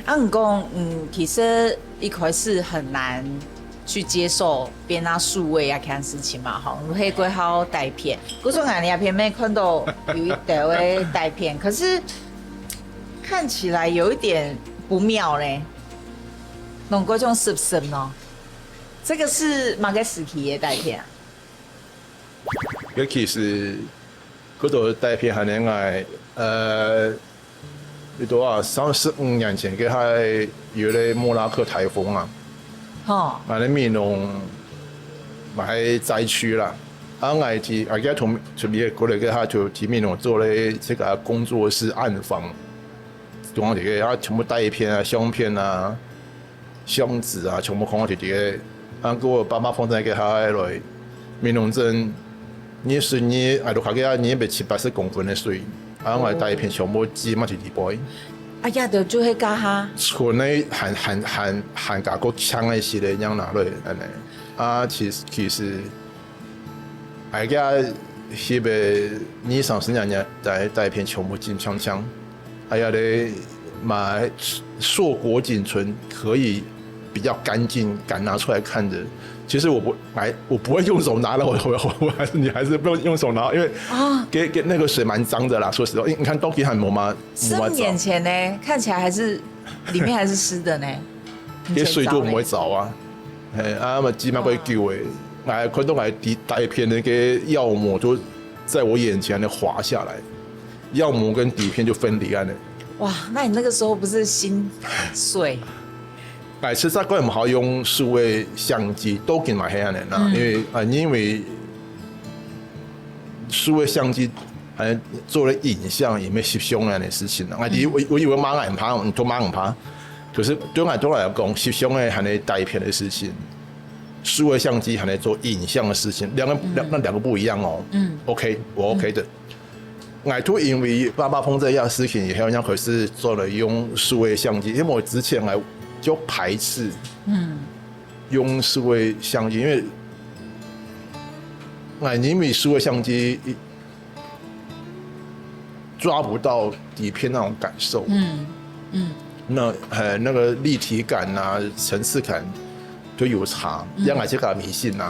按讲，其实一开始很难去接受变那数位啊看事情嘛，哈，黑龟好带片，可是俺也偏没看到有一台位带片，可是看起来有一点不妙嘞，弄过种是不是呢？这个是马个时期的带片啊。其实嗰度带片係應該你多啊35年前嘅係有咧莫拉克颱風啊，我哋面農喺災區啦，我提而家同邊過嚟嘅佢就提面農做咧這個工作室暗房，總之嘅全部帶片啊、相片啊、箱子啊，全部放喺啲嘅，給我爸爸放在嘅佢來面農鎮。你水你愛到下個你被780公分的水，我帶一片全部擠埋喺地背。哎呀，就做迄家哈。厝內含加個槍的時咧，樣拿落安尼。其實，而家迄個20-30年帶一片全部進槍，哎呀咧買碩果僅存可以比較乾淨，敢拿出來看的。其實我不會用手拿的，你還是不用手拿，因為給那個水蠻髒的啦。說實話，你看都幾很毛嘛，4年前呢，看起來還是裡面還是濕的呢。啲水都唔會走啊，嘛基本上會救誒，看到帶片那個藥膜都在我眼前的滑下來，藥膜跟底片就分離了。哇，那你那個時候不是心碎？其實嗰陣唔好用數位相機，都見埋係安尼啦，因為數位相機還做了影像，也沒翕相安尼事情啦。我以為馬眼怕，都馬眼怕，可是對我來講，翕相嘅還係帶片的事情，數位相機還係做影像的事情，兩個不一樣哦。OK， 我 OK 的。我都因為爸爸碰這樣事情以後，可是做了用數位相機，因為我之前就排斥用數位相機，因為數位相機抓不到底片那種感受，那個立體感啊、層次感都有差，讓我這個迷信啊。